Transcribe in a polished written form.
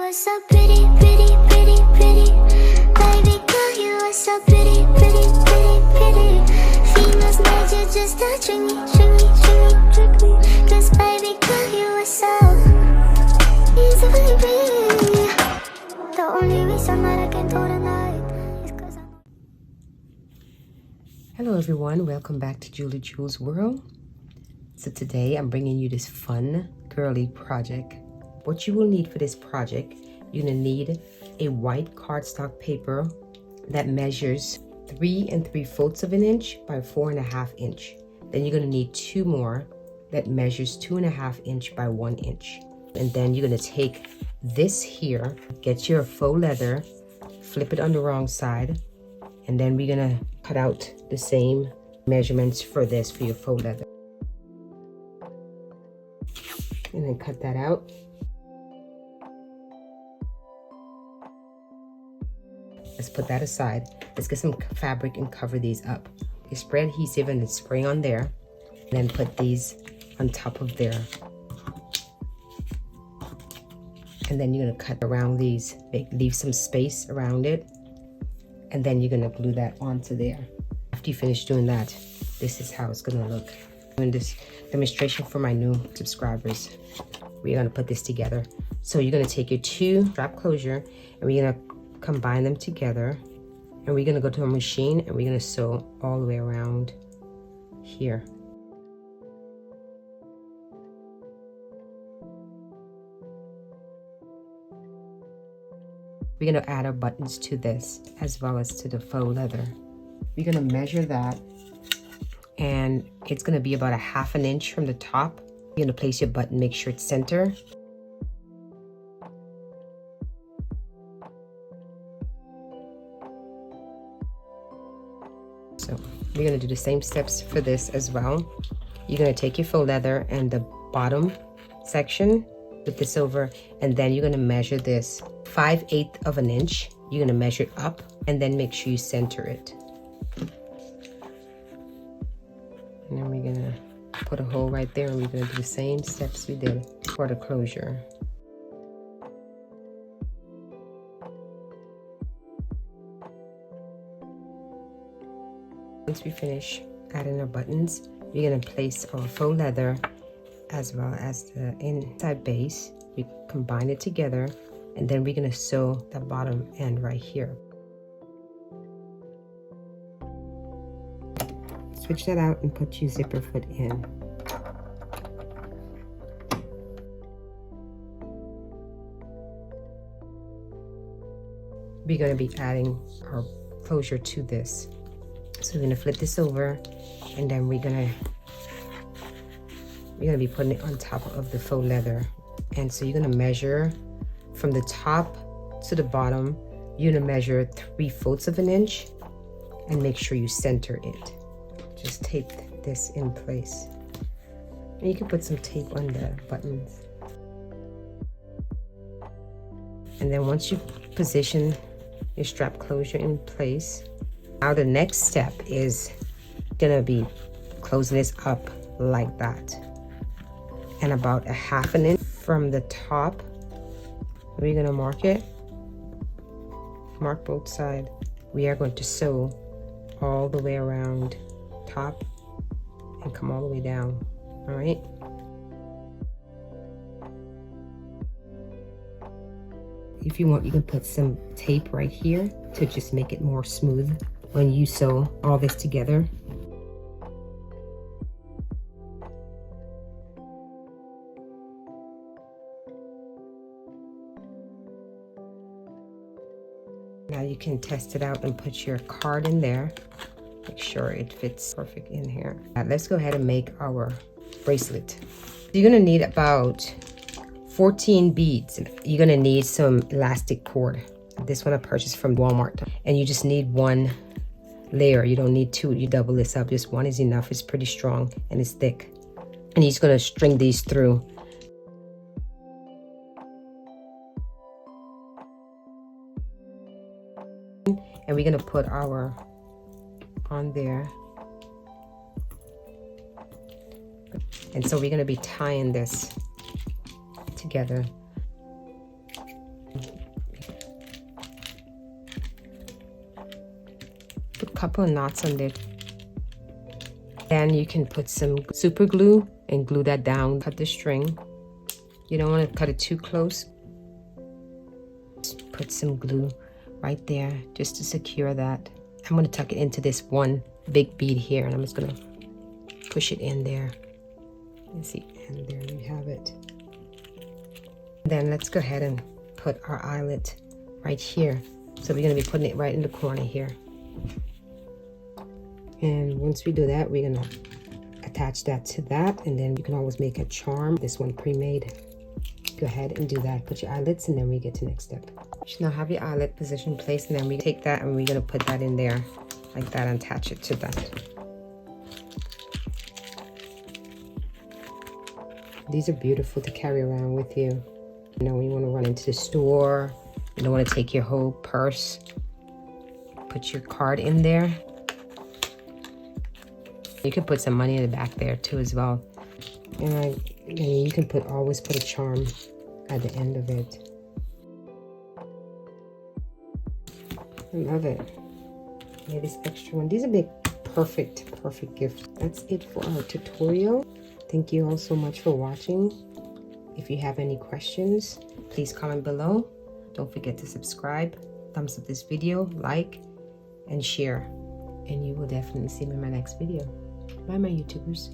are so pretty, pretty, pretty, pretty. Baby girl, you are so pretty, pretty, pretty, pretty. Females need you just to trick me, trick me, trick me, trick me. Cause baby girl, you are so easily pretty. The only reason that I can do tonight is cause I'm... Hello everyone, welcome back to Julie Jules World. So today I'm bringing you this fun, girly project. What you will need for this project, you're gonna need a white cardstock paper that measures 3 3/4 of an inch by 4 1/2 inch. Then you're gonna need 2 more that measures 2 1/2 inch by 1 inch. And then you're gonna take this here, get your faux leather, flip it on the wrong side, and then we're gonna cut out the same measurements for this for your faux leather. And then cut that out. Let's put that aside. Let's get some fabric and cover these up. You spray adhesive and then spray on there. And then put these on top of there. And then you're gonna cut around these, leave some space around it. And then you're gonna glue that onto there. After you finish doing that, this is how it's gonna look. Doing this demonstration for my new subscribers. We're gonna put this together. So you're gonna take your 2 strap closure and we're gonna combine them together, and we're gonna go to a machine and we're gonna sew all the way around here. We're gonna add our buttons to this as well as to the faux leather. We're gonna measure that, and it's gonna be about 1/2 inch from the top. You're gonna place your button, make sure it's center. So we're gonna do the same steps for this as well. You're gonna take your faux leather and the bottom section, put this over, and then you're gonna measure this 5/8 of an inch. You're gonna measure it up and then make sure you center it. And then we're gonna put a hole right there, and we're gonna do the same steps we did for the closure. Once we finish adding our buttons, we're gonna place our faux leather as well as the inside base. We combine it together, and then we're gonna sew the bottom end right here. Switch that out and put your zipper foot in. We're gonna be adding our closure to this. So we're gonna flip this over, and then we're gonna be putting it on top of the faux leather. And so you're gonna measure from the top to the bottom. You're gonna measure 3/4 of an inch and make sure you center it. Just tape this in place. And you can put some tape on the buttons. And then once you position your strap closure in place, now the next step is gonna be closing this up like that. And about 1/2 inch from the top, we're gonna mark it. Mark both sides. We are going to sew all the way around top and come all the way down. All right. If you want, you can put some tape right here to just make it more smooth when you sew all this together. Now you can test it out and put your card in there. Make sure it fits perfect in here. Let's go ahead and make our bracelet. You're gonna need about 14 beads. You're gonna need some elastic cord. This one I purchased from Walmart. And you just need 1 layer. You don't need 2. You double this up. Just 1 is enough. It's pretty strong and it's thick. And you're just gonna string these through. And we're gonna put our on there. And so we're gonna be tying this together. couple of knots on there. Then you can put some super glue and glue that down. Cut the string. You don't want to cut it too close. Just put some glue right there just to secure that. I'm going to tuck it into this one big bead here, and I'm just going to push it in there. You see, and there you have it. Then let's go ahead and put our eyelet right here. So we're going to be putting it right in the corner here. And once we do that, we're going to attach that to that, and then you can always make a charm. This one pre-made. Go ahead and do that. Put your eyelets, and then we get to the next step. You should now have your eyelet position placed, and then we take that and we're going to put that in there like that and attach it to that. These are beautiful to carry around with you. You know, when you want to run into the store, you don't want to take your whole purse. Put your card in there. You can put some money in the back there too as well. And you can always put a charm at the end of it. I love it. Yeah, this extra one. These are big, perfect gifts. That's it for our tutorial. Thank you all so much for watching. If you have any questions, please comment below. Don't forget to subscribe, thumbs up this video, like, and share. And you will definitely see me in my next video. Bye, my YouTubers.